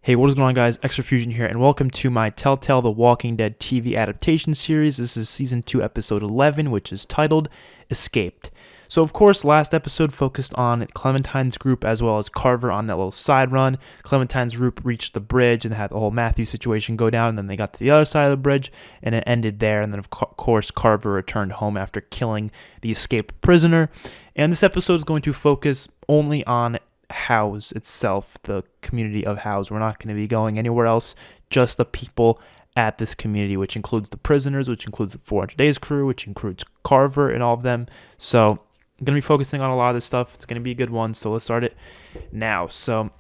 Hey, what is going on, guys? XpertFusion here, and welcome to my Telltale The Walking Dead TV adaptation series. This is Season 2, Episode 11, which is titled Escaped. So, of course, last episode focused on Clementine's group as well as Carver on that little side run. Clementine's group reached the bridge and had the whole Matthew situation go down, and then they got to the other side of the bridge, and it ended there. And then, of course, Carver returned home after killing the escaped prisoner. And this episode is going to focus only on House itself, the community of House. We're not going to be going anywhere else, just the people at this community, which includes the prisoners, which includes the 400 Days crew, which includes Carver and all of them. So I'm going to be focusing on a lot of this stuff. It's going to be a good one, so let's start it now. So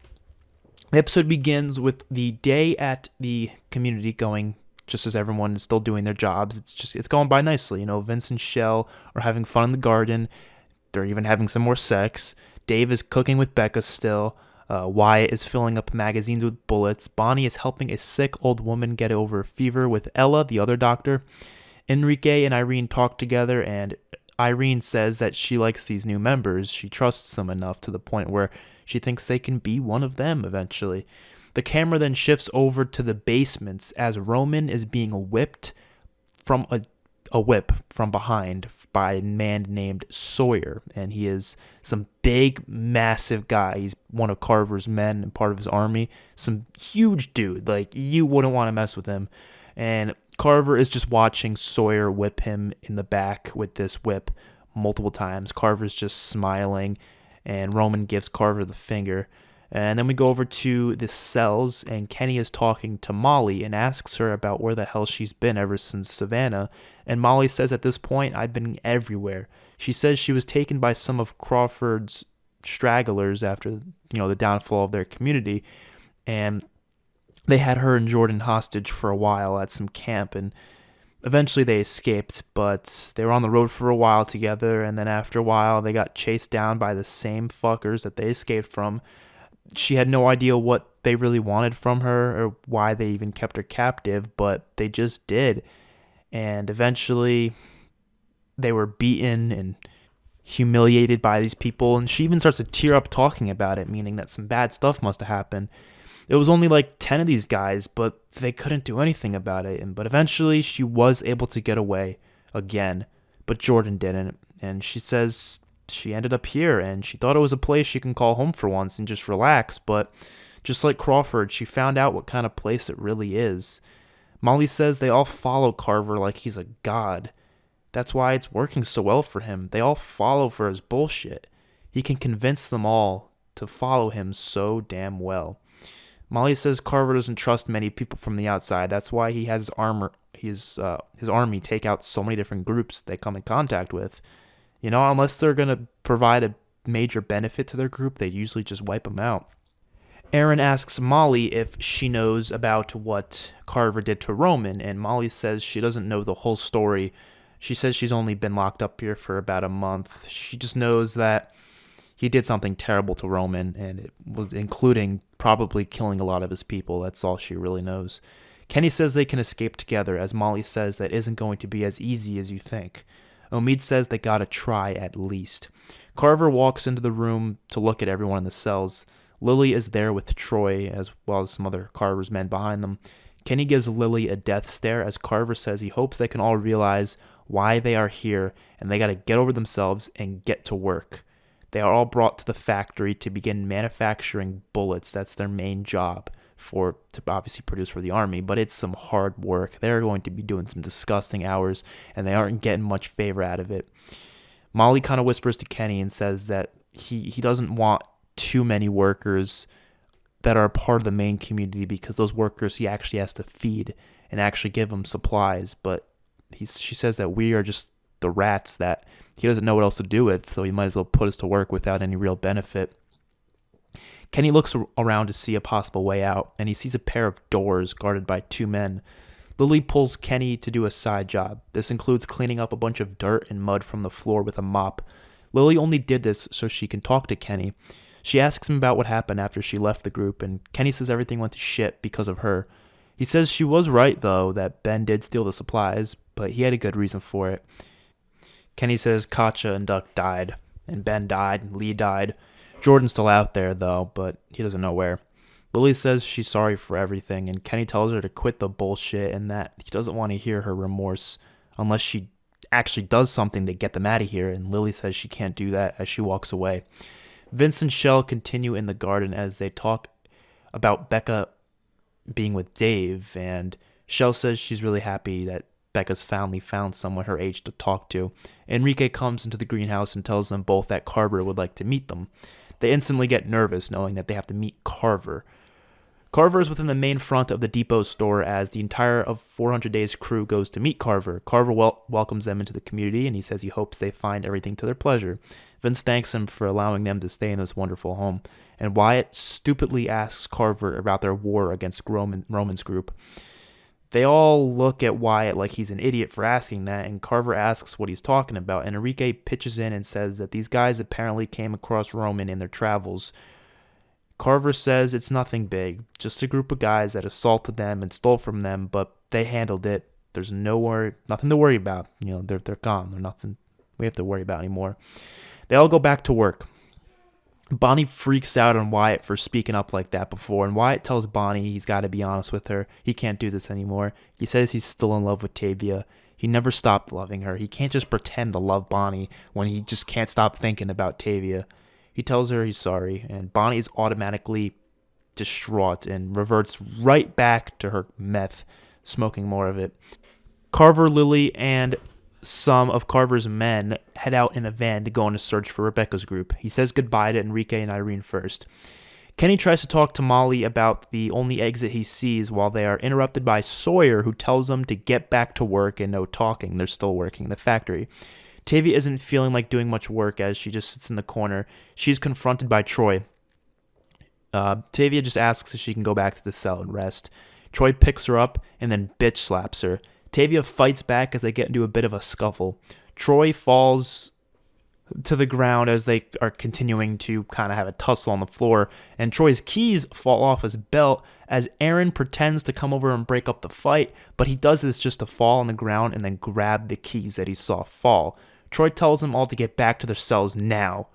the episode begins with the day at the community going just as everyone is still doing their jobs. It's going by nicely. You know, Vince and Shell are having fun in the garden. They're even having some more sex. Dave is cooking with Becca still. Wyatt is filling up magazines with bullets. Bonnie is helping a sick old woman get over a fever with Ella, the other doctor. Enrique and Irene talk together, and Irene says that she likes these new members. She trusts them enough to the point where she thinks they can be one of them eventually. The camera then shifts over to the basements as Roman is being whipped from a whip from behind by a man named Sawyer, and he is some big, massive guy. He's one of Carver's men and part of his army. Some huge dude, like you wouldn't want to mess with him. And Carver is just watching Sawyer whip him in the back with this whip multiple times. Carver's just smiling, and Roman gives Carver the finger. And then we go over to the cells, and Kenny is talking to Molly and asks her about where the hell she's been ever since Savannah. And Molly says at this point, I've been everywhere. She says she was taken by some of Crawford's stragglers after, the downfall of their community. And they had her and Jordan hostage for a while at some camp, and eventually they escaped, but they were on the road for a while together, and then after a while they got chased down by the same fuckers that they escaped from. She had no idea what they really wanted from her or why they even kept her captive, but they just did. And eventually they were beaten and humiliated by these people, and she even starts to tear up talking about it, meaning that some bad stuff must have happened. It was only like 10 of these guys, but they couldn't do anything about it. But eventually she was able to get away again, but Jordan didn't. And she says she ended up here, and she thought it was a place she can call home for once and just relax, but just like Crawford, she found out what kind of place it really is. Molly says they all follow Carver like he's a god. That's why it's working so well for him. They all follow for his bullshit. He can convince them all to follow him so damn well. Molly says Carver doesn't trust many people from the outside. That's why he has his army take out so many different groups they come in contact with. Unless they're going to provide a major benefit to their group, they usually just wipe them out. Aaron asks Molly if she knows about what Carver did to Roman, and Molly says she doesn't know the whole story. She says she's only been locked up here for about a month. She just knows that he did something terrible to Roman, and it was including probably killing a lot of his people. That's all she really knows. Kenny says they can escape together, as Molly says that isn't going to be as easy as you think. Omid says they gotta try at least. Carver walks into the room to look at everyone in the cells. Lily is there with Troy, as well as some other Carver's men behind them. Kenny gives Lily a death stare, as Carver says he hopes they can all realize why they are here, and they gotta get over themselves and get to work. They are all brought to the factory to begin manufacturing bullets. That's their main job to obviously produce for the army, but it's some hard work. They're going to be doing some disgusting hours, and they aren't getting much favor out of it. Molly kind of whispers to Kenny and says that he doesn't want too many workers that are a part of the main community, because those workers he actually has to feed and actually give them supplies. But she says that we are just the rats that he doesn't know what else to do with, so he might as well put us to work without any real benefit. Kenny looks around to see a possible way out, and he sees a pair of doors guarded by two men. Lily pulls Kenny to do a side job. This includes cleaning up a bunch of dirt and mud from the floor with a mop. Lily only did this so she can talk to Kenny. She asks him about what happened after she left the group, and Kenny says everything went to shit because of her. He says she was right, though, that Ben did steal the supplies, but he had a good reason for it. Kenny says Katja and Duck died, and Ben died, and Lee died. Jordan's still out there, though, but he doesn't know where. Lily says she's sorry for everything, and Kenny tells her to quit the bullshit and that he doesn't want to hear her remorse unless she actually does something to get them out of here, and Lily says she can't do that as she walks away. Vince and Shell continue in the garden as they talk about Becca being with Dave, and Shell says she's really happy that Becca's finally found someone her age to talk to. Enrique comes into the greenhouse and tells them both that Carver would like to meet them. They instantly get nervous knowing that they have to meet Carver. Carver is within the main front of the depot store as the entire of 400 Days crew goes to meet Carver. Carver welcomes them into the community, and he says he hopes they find everything to their pleasure. Vince thanks him for allowing them to stay in this wonderful home, and Wyatt stupidly asks Carver about their war against Roman's group. They all look at Wyatt like he's an idiot for asking that, and Carver asks what he's talking about, and Enrique pitches in and says that these guys apparently came across Roman in their travels. Carver says it's nothing big, just a group of guys that assaulted them and stole from them, but they handled it. There's nothing to worry about. They're gone. They're nothing we have to worry about anymore. They all go back to work. Bonnie freaks out on Wyatt for speaking up like that before, and Wyatt tells Bonnie he's got to be honest with her. He can't do this anymore. He says he's still in love with Tavia. He never stopped loving her. He can't just pretend to love Bonnie when he just can't stop thinking about Tavia. He tells her he's sorry, and Bonnie is automatically distraught and reverts right back to her meth, smoking more of it. Carver, Lily, and some of Carver's men head out in a van to go on a search for Rebecca's group. He says goodbye to Enrique and Irene first. Kenny tries to talk to Molly about the only exit he sees while they are interrupted by Sawyer, who tells them to get back to work and no talking. They're still working in the factory. Tavia isn't feeling like doing much work as she just sits in the corner. She's confronted by Troy. Tavia just asks if she can go back to the cell and rest. Troy picks her up and then bitch slaps her. Tavia fights back as they get into a bit of a scuffle. Troy falls to the ground as they are continuing to kind of have a tussle on the floor, and Troy's keys fall off his belt as Aaron pretends to come over and break up the fight, but he does this just to fall on the ground and then grab the keys that he saw fall. Troy tells them all to get back to their cells now.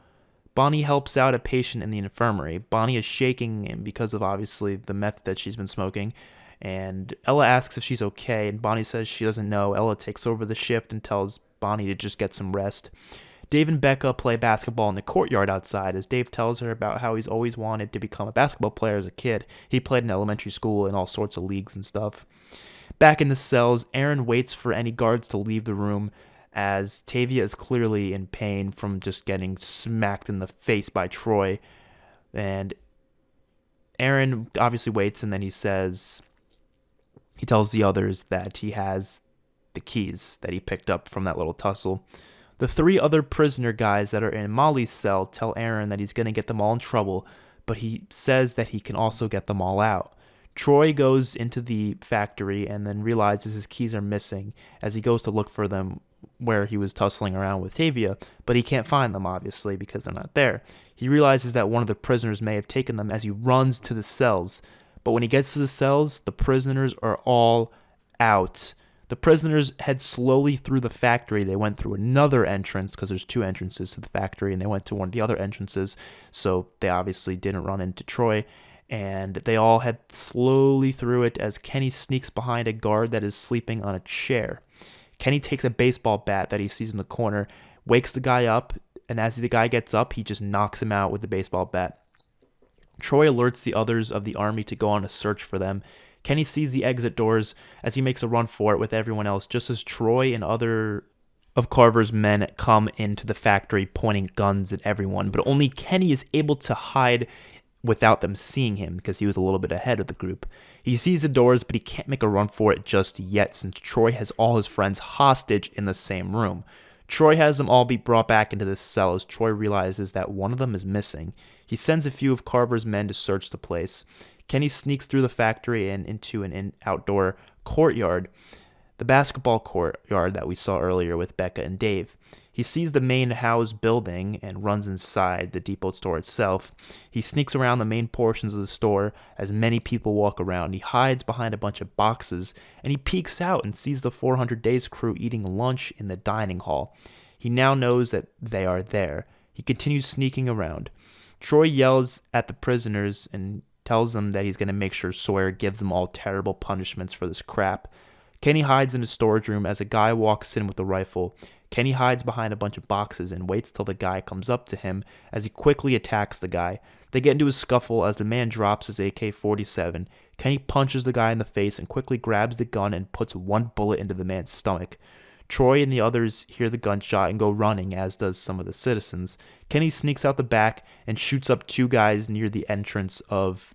Bonnie helps out a patient in the infirmary. Bonnie is shaking because of obviously the meth that she's been smoking, and Ella asks if she's okay, and Bonnie says she doesn't know. Ella takes over the shift and tells Bonnie to just get some rest. Dave and Becca play basketball in the courtyard outside as Dave tells her about how he's always wanted to become a basketball player as a kid. He played in elementary school in all sorts of leagues and stuff. Back in the cells, Aaron waits for any guards to leave the room as Tavia is clearly in pain from just getting smacked in the face by Troy. And Aaron obviously waits, and then he tells the others that he has the keys that he picked up from that little tussle. The 3 other prisoner guys that are in Molly's cell tell Aaron that he's going to get them all in trouble, but he says that he can also get them all out. Troy goes into the factory and then realizes his keys are missing as he goes to look for them where he was tussling around with Tavia, but he can't find them, obviously, because they're not there. He realizes that one of the prisoners may have taken them as he runs to the cells, but when he gets to the cells, the prisoners are all out. The prisoners head slowly through the factory. They went through another entrance because there's 2 entrances to the factory, and they went to one of the other entrances, so they obviously didn't run into Troy. And they all head slowly through it as Kenny sneaks behind a guard that is sleeping on a chair. Kenny takes a baseball bat that he sees in the corner, wakes the guy up, and as the guy gets up, he just knocks him out with the baseball bat. Troy alerts the others of the army to go on a search for them. Kenny sees the exit doors as he makes a run for it with everyone else, just as Troy and other of Carver's men come into the factory pointing guns at everyone, but only Kenny is able to hide without them seeing him because he was a little bit ahead of the group. He sees the doors, but he can't make a run for it just yet since Troy has all his friends hostage in the same room. Troy has them all be brought back into this cell as Troy realizes that one of them is missing. He sends a few of Carver's men to search the place. Kenny sneaks through the factory and into an outdoor courtyard, the basketball courtyard that we saw earlier with Becca and Dave. He sees the main house building and runs inside the depot store itself. He sneaks around the main portions of the store as many people walk around. He hides behind a bunch of boxes, and he peeks out and sees the 400 Days crew eating lunch in the dining hall. He now knows that they are there. He continues sneaking around. Troy yells at the prisoners and tells them that he's going to make sure Sawyer gives them all terrible punishments for this crap. Kenny hides in his storage room as a guy walks in with a rifle. Kenny hides behind a bunch of boxes and waits till the guy comes up to him as he quickly attacks the guy. They get into a scuffle as the man drops his AK-47. Kenny punches the guy in the face and quickly grabs the gun and puts one bullet into the man's stomach. Troy and the others hear the gunshot and go running, as does some of the citizens. Kenny sneaks out the back and shoots up two guys near the entrance of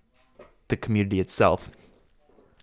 the community itself.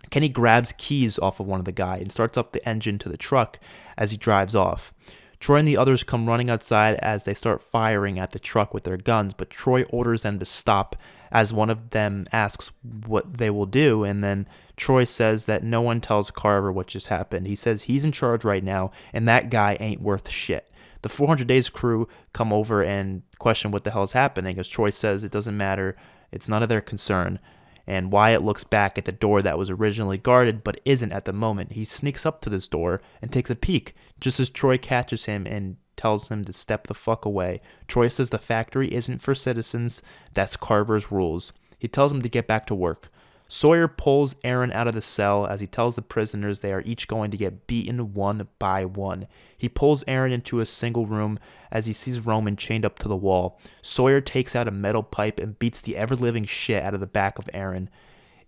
Kenny grabs keys off of one of the guys and starts up the engine to the truck as he drives off. Troy and the others come running outside as they start firing at the truck with their guns, but Troy orders them to stop as one of them asks what they will do, and then Troy says that no one tells Carver what just happened. He says he's in charge right now, and that guy ain't worth shit. The 400 Days crew come over and question what the hell is happening, as Troy says it doesn't matter, it's none of their concern. And Wyatt looks back at the door that was originally guarded but isn't at the moment. He sneaks up to this door and takes a peek, just as Troy catches him and tells him to step the fuck away. Troy says the factory isn't for citizens, that's Carver's rules. He tells him to get back to work. Sawyer pulls Aaron out of the cell as he tells the prisoners they are each going to get beaten one by one. He pulls Aaron into a single room as he sees Roman chained up to the wall. Sawyer takes out a metal pipe and beats the ever-living shit out of the back of Aaron.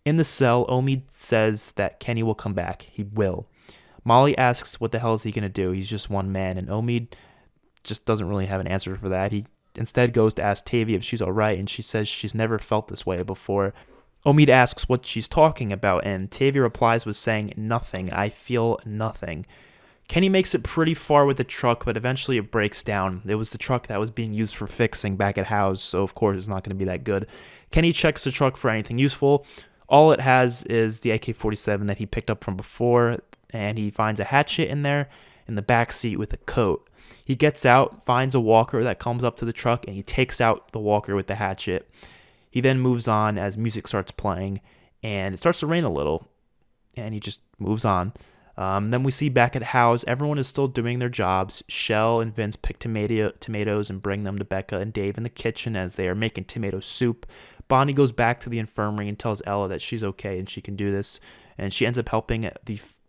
In the cell, Omid says that Kenny will come back. He will. Molly asks what the hell is he going to do? He's just one man, and Omid just doesn't really have an answer for that. He instead goes to ask Tavia if she's alright, and she says she's never felt this way before. Omid asks what she's talking about, and Tavia replies with saying, "Nothing. I feel nothing." Kenny makes it pretty far with the truck, but eventually it breaks down. It was the truck that was being used for fixing back at Howe's, so of course it's not going to be that good. Kenny checks the truck for anything useful. All it has is the AK-47 that he picked up from before, and he finds a hatchet in there in the back seat with a coat. He gets out, finds a walker that comes up to the truck, and he takes out the walker with the hatchet. He then moves on as music starts playing, and it starts to rain a little, and he just moves on. Then we see back at Howe's, everyone is still doing their jobs. Shell and Vince pick tomatoes and bring them to Becca and Dave in the kitchen as they are making tomato soup. Bonnie goes back to the infirmary and tells Ella that she's okay and she can do this, and she ends up helping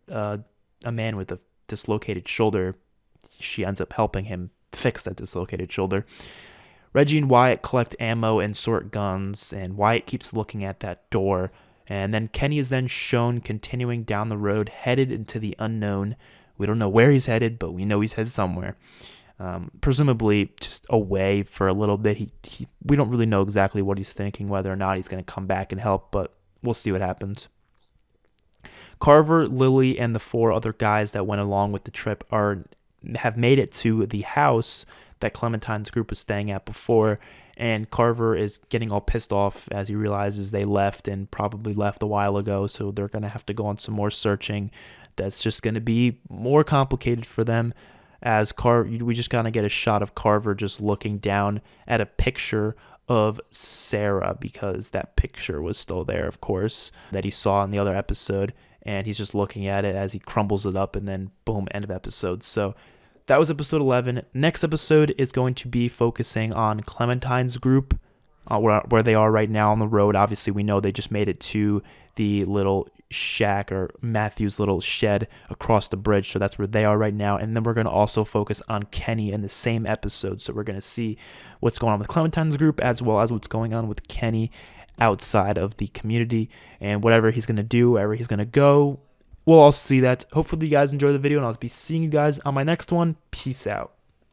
a man with a dislocated shoulder. She ends up helping him fix that dislocated shoulder. Reggie and Wyatt collect ammo and sort guns, and Wyatt keeps looking at that door. And then Kenny is then shown continuing down the road, headed into the unknown. We don't know where he's headed, but we know he's headed somewhere. Presumably just away for a little bit. We don't really know exactly what he's thinking, whether or not he's going to come back and help, but we'll see what happens. Carver, Lily, and the four other guys that went along with the trip have made it to the house that Clementine's group was staying at before, and Carver is getting all pissed off as he realizes they left and probably left a while ago, so they're going to have to go on some more searching. That's just going to be more complicated for them, as we just kind of get a shot of Carver just looking down at a picture of Sarah, because that picture was still there, of course, that he saw in the other episode, and he's just looking at it as he crumbles it up, and then boom, end of episode. So that was episode 11. Next episode is going to be focusing on Clementine's group, where they are right now on the road. Obviously, we know they just made it to the little shack, or Matthew's little shed across the bridge, so that's where they are right now. And then we're going to also focus on Kenny in the same episode, so we're going to see what's going on with Clementine's group as well as what's going on with Kenny outside of the community, and whatever he's going to do, wherever he's going to go. We'll all see that. Hopefully you guys enjoy the video, and I'll be seeing you guys on my next one. Peace out.